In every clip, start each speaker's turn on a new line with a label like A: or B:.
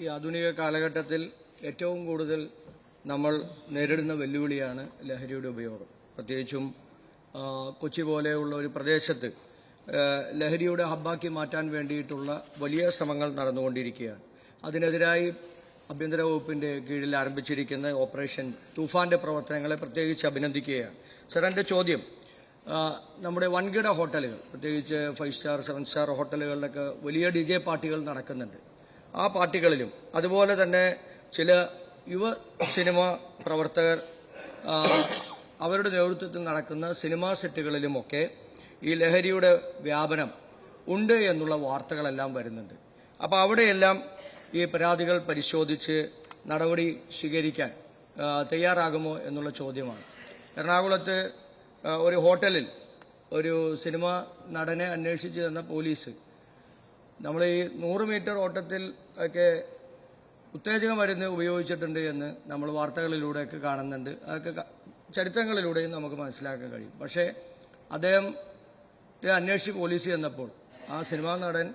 A: ഈ ആധുനിക കാലഘട്ടത്തിൽ ഏറ്റവും കൂടുതൽ നമ്മൾ നേരിടുന്ന വെല്ലുവിളിയാണ് ലഹരിയുടെ ഉപയോഗം. പ്രത്യേകിച്ചും കൊച്ചി പോലെയുള്ള ഒരു പ്രദേശത്ത് ലഹരിയുടെ ഹബ്ബാക്കി മാറ്റാൻ വേണ്ടിയിട്ടുള്ള വലിയ ശ്രമങ്ങൾ നടന്നുകൊണ്ടിരിക്കുകയാണ്. അതിനെതിരായി ആഭ്യന്തര വകുപ്പിന്റെ കീഴിൽ ആരംഭിച്ചിരിക്കുന്ന ഓപ്പറേഷൻ തൂഫാന്റെ പ്രവർത്തനങ്ങളെ പ്രത്യേകിച്ച് അഭിനന്ദിക്കുകയാണ്. സർ, എൻ്റെ ചോദ്യം, നമ്മുടെ വൻകിട ഹോട്ടലുകൾ, പ്രത്യേകിച്ച് 5 സ്റ്റാർ 7 സ്റ്റാർ ഹോട്ടലുകളിലൊക്കെ വലിയ DJ പാർട്ടികൾ നടക്കുന്നുണ്ട്. ആ പാർട്ടികളിലും അതുപോലെ തന്നെ ചില യുവ സിനിമ പ്രവർത്തകർ അവരുടെ നേതൃത്വത്തിൽ നടക്കുന്ന സിനിമാ സെറ്റുകളിലുമൊക്കെ ഈ ലഹരിയുടെ വ്യാപനം ഉണ്ട് എന്നുള്ള വാർത്തകളെല്ലാം വരുന്നുണ്ട്. അപ്പോൾ അവിടെയെല്ലാം ഈ പരാതികൾ പരിശോധിച്ച് നടപടി സ്വീകരിക്കാൻ തയ്യാറാകുമോ എന്നുള്ള ചോദ്യമാണ്. എറണാകുളത്ത് ഒരു ഹോട്ടലിൽ ഒരു സിനിമാ നടനെ അന്വേഷിച്ച് തന്ന പോലീസ് നമ്മൾ ഈ 100 മീറ്റർ ഓട്ടത്തിൽ ഒക്കെ ഉത്തേജക മരുന്ന് ഉപയോഗിച്ചിട്ടുണ്ട് എന്ന് നമ്മൾ വാർത്തകളിലൂടെയൊക്കെ കാണുന്നുണ്ട്. അതൊക്കെ ചരിത്രങ്ങളിലൂടെയും നമുക്ക് മനസ്സിലാക്കാൻ കഴിയും. പക്ഷേ അദ്ദേഹത്തെ അന്വേഷിച്ച് പോലീസ് ചെന്നപ്പോൾ ആ സിനിമാ നടൻ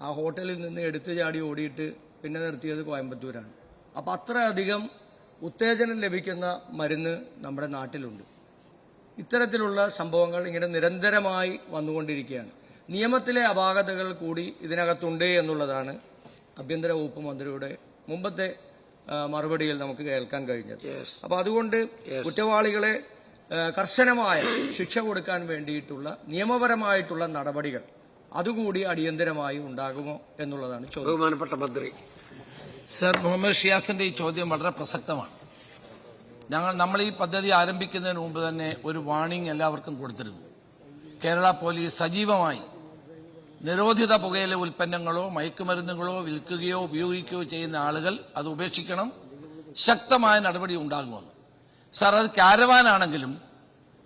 A: ആ ഹോട്ടലിൽ നിന്ന് എടുത്തു ചാടി ഓടിയിട്ട് പിന്നെ നിർത്തിയത് കോയമ്പത്തൂരാണ്. അപ്പം അത്രയധികം ഉത്തേജനം ലഭിക്കുന്ന മരുന്ന് നമ്മുടെ നാട്ടിലുണ്ട്. ഇത്തരത്തിലുള്ള സംഭവങ്ങൾ ഇങ്ങനെ നിരന്തരമായി വന്നുകൊണ്ടിരിക്കുകയാണ്. നിയമത്തിലെ അപാകതകൾ കൂടി ഇതിനകത്തുണ്ട് എന്നുള്ളതാണ് ആഭ്യന്തര വകുപ്പ് മന്ത്രിയുടെ മുമ്പത്തെ മറുപടിയിൽ നമുക്ക് കേൾക്കാൻ കഴിഞ്ഞത്. അപ്പൊ അതുകൊണ്ട് കുറ്റവാളികളെ കർശനമായ ശിക്ഷ കൊടുക്കാൻ വേണ്ടിയിട്ടുള്ള നിയമപരമായിട്ടുള്ള നടപടികൾ അതുകൂടി അടിയന്തരമായി ഉണ്ടാകുമോ എന്നുള്ളതാണ് ചോദ്യം.
B: ബഹുമാനപ്പെട്ട മന്ത്രി.
C: സർ, മുഹമ്മദ് ഷിയാസിന്റെ ഈ ചോദ്യം വളരെ പ്രസക്തമാണ്. നമ്മൾ ഈ പദ്ധതി ആരംഭിക്കുന്നതിന് മുമ്പ് തന്നെ ഒരു വാർണിംഗ് എല്ലാവർക്കും കൊടുത്തിരുന്നു. കേരള പോലീസ് സജീവമായി നിരോധിത പുകയില ഉൽപ്പന്നങ്ങളോ മയക്കുമരുന്നുകളോ വിൽക്കുകയോ ഉപയോഗിക്കുകയോ ചെയ്യുന്ന ആളുകൾ അത് ഉപേക്ഷിക്കണം, ശക്തമായ നടപടി ഉണ്ടാകുമെന്ന്. സാർ, അത് കാരവാനാണെങ്കിലും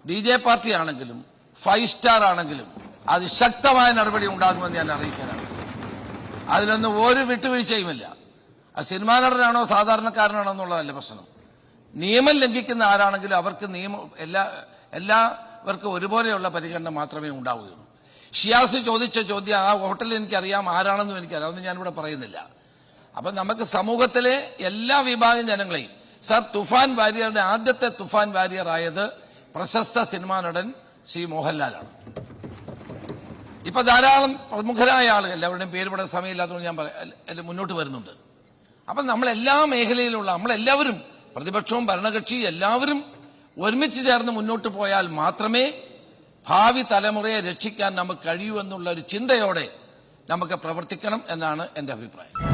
C: DJ പാർട്ടി ആണെങ്കിലും 5 സ്റ്റാർ ആണെങ്കിലും അത് ശക്തമായ നടപടി ഉണ്ടാകുമെന്ന് ഞാൻ അറിയിക്കാനാണ്. അതിലൊന്നും ഒരു വിട്ടുവീഴ്ചയുമില്ല. അത് സിനിമാ നടനാണോ സാധാരണക്കാരനാണോ എന്നുള്ളതല്ല പ്രശ്നം. നിയമം ലംഘിക്കുന്ന ആരാണെങ്കിലും അവർക്ക് എല്ലാവർക്കും ഒരുപോലെയുള്ള പരിഗണന മാത്രമേ ഉണ്ടാവുകയുള്ളൂ. ഷിയാസ് ചോദിച്ച ചോദ്യം ആ ഹോട്ടലിൽ എനിക്കറിയാം, ആരാണെന്നും എനിക്കറിയാം, അതൊന്നും ഞാനിവിടെ പറയുന്നില്ല. അപ്പൊ നമുക്ക് സമൂഹത്തിലെ എല്ലാ വിഭാഗം ജനങ്ങളെയും, സർ, തുഫാൻ വാരിയറുടെ ആദ്യത്തെ തുഫാൻ വാരിയർ ആയത് പ്രശസ്ത സിനിമാ നടൻ ശ്രീ മോഹൻലാലാണ്. ഇപ്പൊ ധാരാളം പ്രമുഖരായ ആളുകൾ, എല്ലാവരുടെയും പേര് പെടാൻ സമയമില്ലാത്തതുകൊണ്ട് ഞാൻ മുന്നോട്ട് വരുന്നുണ്ട്. അപ്പൊ നമ്മളെല്ലാ മേഖലയിലുള്ള നമ്മളെല്ലാവരും, പ്രതിപക്ഷവും ഭരണകക്ഷി എല്ലാവരും ഒരുമിച്ച് ചേർന്ന് മുന്നോട്ട് പോയാൽ മാത്രമേ ഭാവി തലമുറയെ രക്ഷിക്കാൻ നമുക്ക് കഴിയൂ എന്നുള്ള ഒരു ചിന്തയോടെ നമുക്ക് പ്രവർത്തിക്കണം എന്നാണ് എന്റെ അഭിപ്രായം.